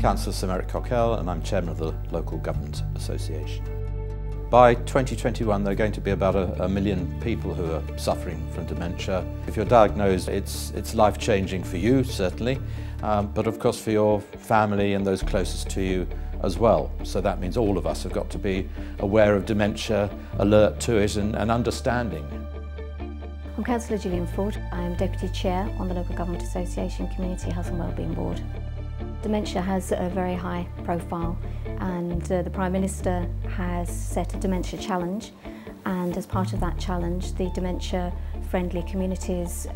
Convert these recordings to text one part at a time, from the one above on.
Councillor Sir Merrick Cockell and I'm Chairman of the Local Government Association. By 2021 there are going to be about a million people who are suffering from dementia. If you're diagnosed, it's life-changing for you, certainly, but of course for your family and those closest to you as well. So that means all of us have got to be aware of dementia, alert to it and understanding. I'm Councillor Gillian Ford. I'm Deputy Chair on the Local Government Association Community Health and Wellbeing Board. Dementia has a very high profile and the Prime Minister has set a dementia challenge, and as part of that challenge the Dementia Friendly Communities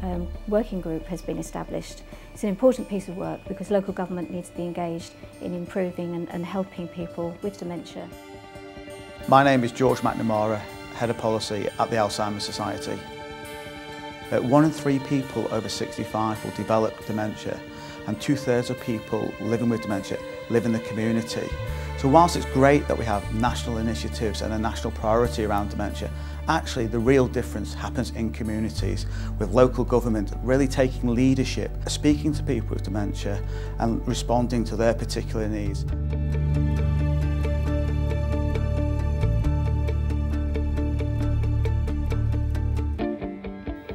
Working Group has been established. It's an important piece of work because local government needs to be engaged in improving and helping people with dementia. My name is George McNamara, Head of Policy at the Alzheimer's Society. 1 in 3 people over 65 will develop dementia, and 2/3 of people living with dementia live in the community. So whilst it's great that we have national initiatives and a national priority around dementia, actually the real difference happens in communities, with local government really taking leadership, speaking to people with dementia and responding to their particular needs.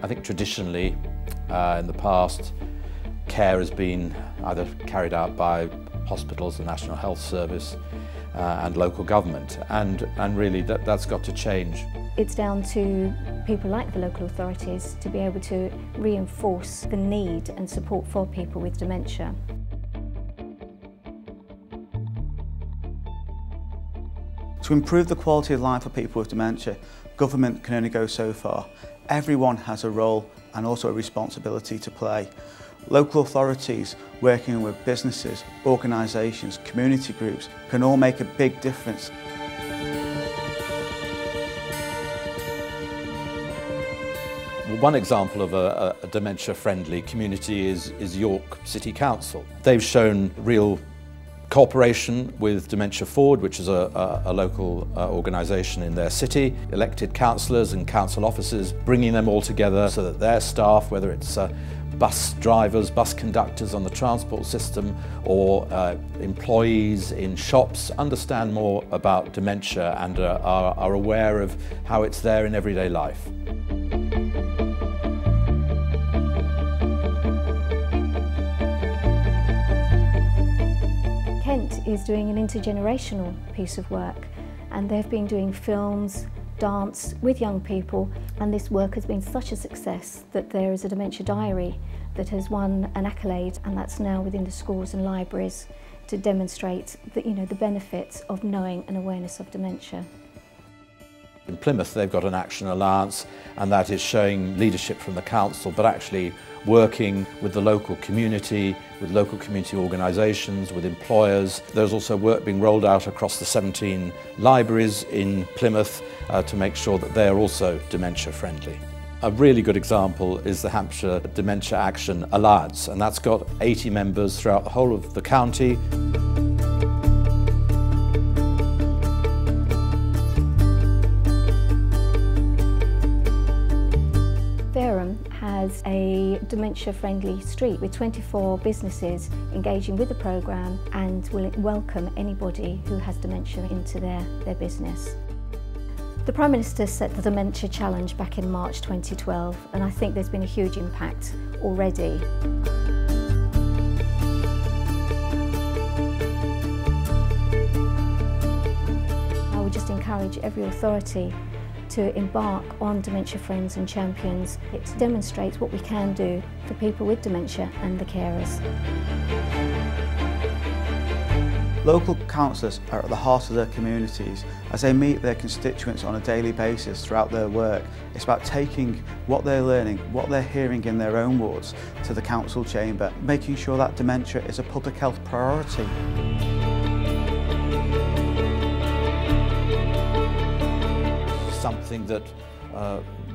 I think traditionally, in the past, care has been either carried out by hospitals, the National Health Service and local government, and really that's got to change. It's down to people like the local authorities to be able to reinforce the need and support for people with dementia. To improve the quality of life for people with dementia, government can only go so far. Everyone has a role and also a responsibility to play. Local authorities working with businesses, organisations, community groups can all make a big difference. One example of a dementia-friendly community is York City Council. They've shown real cooperation with Dementia Forward, which is a local organisation in their city, elected councillors and council officers, bringing them all together so that their staff, whether it's bus drivers, bus conductors on the transport system or employees in shops, understand more about dementia and are aware of how it's there in everyday life. Kent is doing an intergenerational piece of work, and they've been doing films, dance with young people, and this work has been such a success that there is a dementia diary that has won an accolade, and that's now within the schools and libraries to demonstrate the benefits of knowing and awareness of dementia. In Plymouth they've got an action alliance, and that is showing leadership from the council but actually working with the local community organisations, with employers. There's also work being rolled out across the 17 libraries in Plymouth to make sure that they are also dementia friendly. A really good example is the Hampshire Dementia Action Alliance, and that's got 80 members throughout the whole of the county. Has a dementia-friendly street with 24 businesses engaging with the programme and will welcome anybody who has dementia into their business. The Prime Minister set the Dementia Challenge back in March 2012, and I think there's been a huge impact already. I would just encourage every authority to embark on Dementia Friends and Champions. It demonstrates what we can do for people with dementia and the carers. Local councillors are at the heart of their communities as they meet their constituents on a daily basis throughout their work. It's about taking what they're learning, what they're hearing in their own wards to the council chamber, making sure that dementia is a public health priority. Something that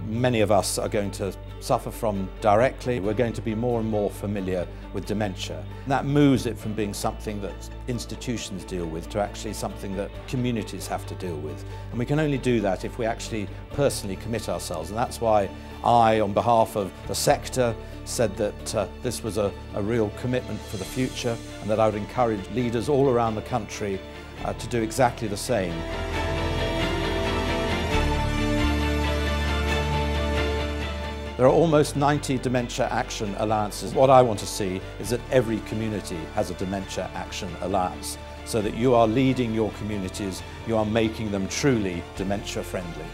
many of us are going to suffer from directly. We're going to be more and more familiar with dementia. And that moves it from being something that institutions deal with to actually something that communities have to deal with. And we can only do that if we actually personally commit ourselves. And that's why I, on behalf of the sector, said that this was a real commitment for the future, and that I would encourage leaders all around the country to do exactly the same. There are almost 90 dementia action alliances. What I want to see is that every community has a dementia action alliance, so that you are leading your communities, you are making them truly dementia friendly.